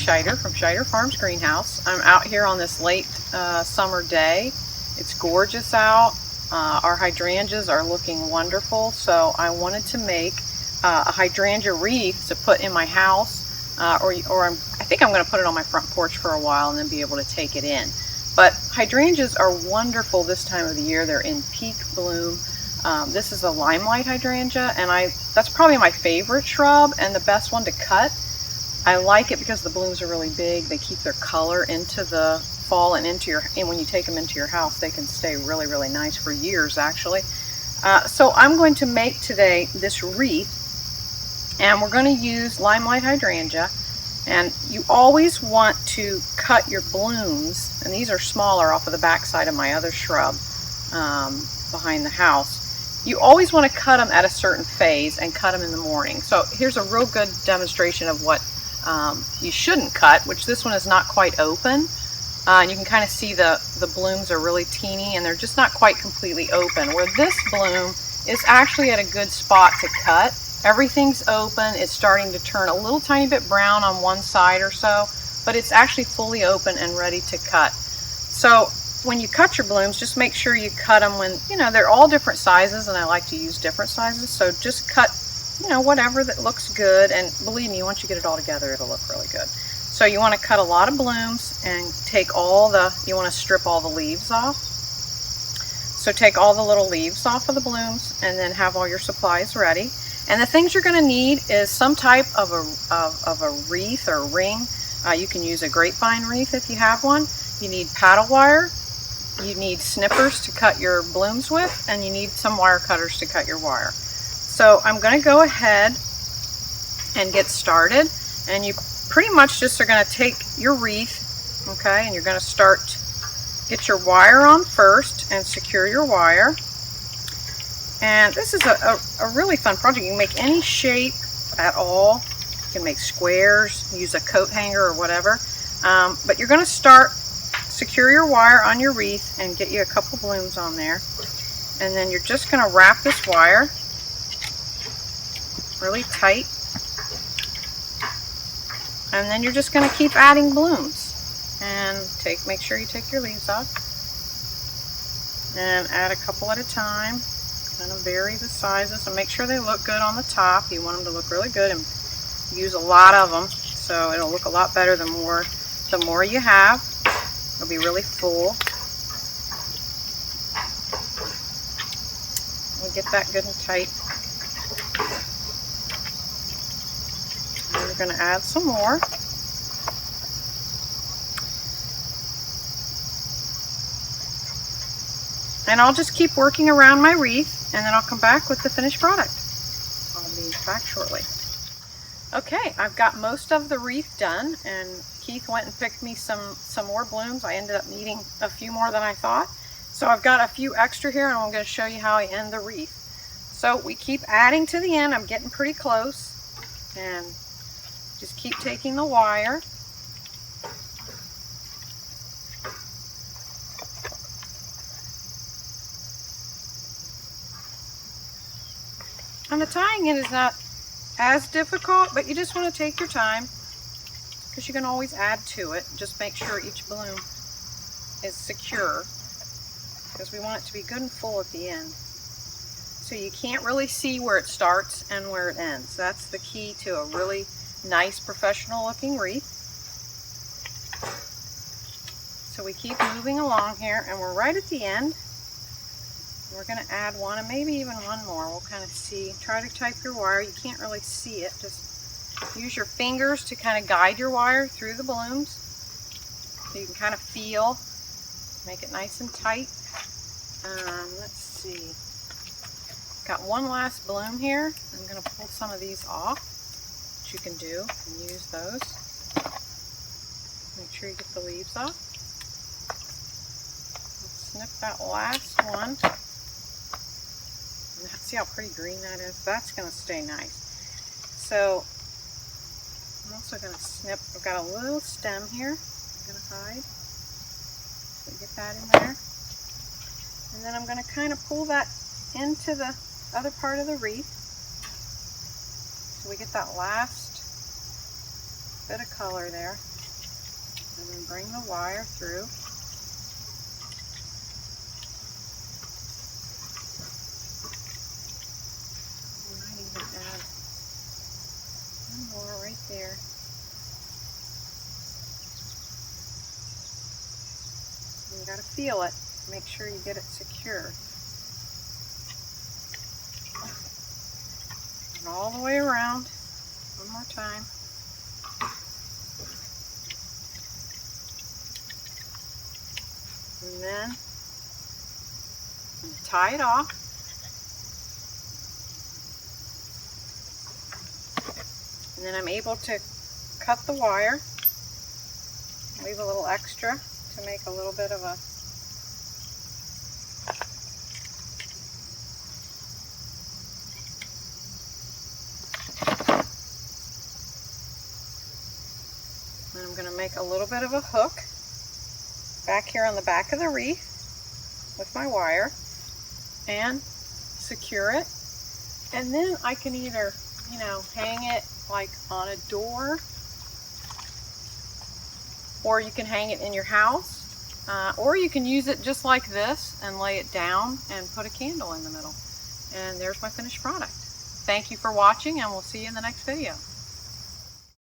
Scheider from Scheider Farms Greenhouse. I'm out here on this late summer day. It's gorgeous out. Our hydrangeas are looking wonderful, so I wanted to make a hydrangea wreath to put in my house, I think I'm going to put it on my front porch for a while and then be able to take it in. But hydrangeas are wonderful this time of the year. They're in peak bloom. This is a limelight hydrangea, and that's probably my favorite shrub and the best one to cut. I like it because the blooms are really big. They keep their color into the fall and when you take them into your house, they can stay really, really nice for years, actually. So I'm going to make today this wreath, and we're going to use limelight hydrangea. And you always want to cut your blooms, and these are smaller off of the back side of my other shrub behind the house. You always want to cut them at a certain phase and cut them in the morning. So here's a real good demonstration of what you shouldn't cut, which this one is not quite open. And you can kind of see the blooms are really teeny and they're just not quite completely open. Where this bloom is actually at a good spot to cut. Everything's open. It's starting to turn a little tiny bit brown on one side or so, but it's actually fully open and ready to cut. So when you cut your blooms, just make sure you cut them when, they're all different sizes, and I like to use different sizes. So just cut, whatever that looks good. And believe me, once you get it all together, it'll look really good. So you want to cut a lot of blooms and you want to strip all the leaves off. So take all the little leaves off of the blooms and then have all your supplies ready. And the things you're going to need is some type of a wreath or ring. You can use a grapevine wreath if you have one. You need paddle wire. You need snippers to cut your blooms with, and you need some wire cutters to cut your wire. So I'm going to go ahead and get started. And you pretty much just are going to take your wreath, okay, and you're going to get your wire on first and secure your wire. And this is a really fun project. You can make any shape at all. You can make squares, use a coat hanger or whatever. But you're going to secure your wire on your wreath and get you a couple blooms on there. And then you're just going to wrap this wire really tight. And then you're just going to keep adding blooms. And make sure you take your leaves off. And add a couple at a time. Kind of vary the sizes and make sure they look good on the top. You want them to look really good and use a lot of them, so it'll look a lot better the more you have. It'll be really full. We'll get that good and tight. And we're going to add some more. And I'll just keep working around my wreath, and then I'll come back with the finished product. I'll be back shortly. Okay, I've got most of the wreath done, and Keith went and picked me some more blooms. I ended up needing a few more than I thought. So I've got a few extra here, and I'm going to show you how I end the wreath. So we keep adding to the end. I'm getting pretty close. And just keep taking the wire. And the tying in is not as difficult, but you just want to take your time because you can always add to it. Just make sure each bloom is secure because we want it to be good and full at the end. So you can't really see where it starts and where it ends. That's the key to a really nice professional looking wreath. So we keep moving along here, and we're right at the end. We're going to add one and maybe even one more. We'll kind of see. Try to type your wire. You can't really see it. Just use your fingers to kind of guide your wire through the blooms. So you can kind of feel. Make it nice and tight. Let's see. Got one last bloom here. I'm going to pull some of these off, which you can do and use those. Make sure you get the leaves off. Snip that last one. See how pretty green that is? That's going to stay nice. So I'm also going to snip. I've got a little stem here I'm going to hide. So get that in there. And then I'm going to kind of pull that into the other part of the wreath. So we get that last bit of color there. And then bring the wire through. I might even add one more right there. And you got to feel it. Make sure you get it secure. And all the way around. One more time. And then tie it off. And then I'm able to cut the wire. Leave a little extra to make a little bit of a and I'm going to make a little bit of a hook back here on the back of the wreath with my wire and secure it. And then I can either, hang it like on a door, or you can hang it in your house, or you can use it just like this and lay it down and put a candle in the middle. And there's my finished product. Thank you for watching, and we'll see you in the next video.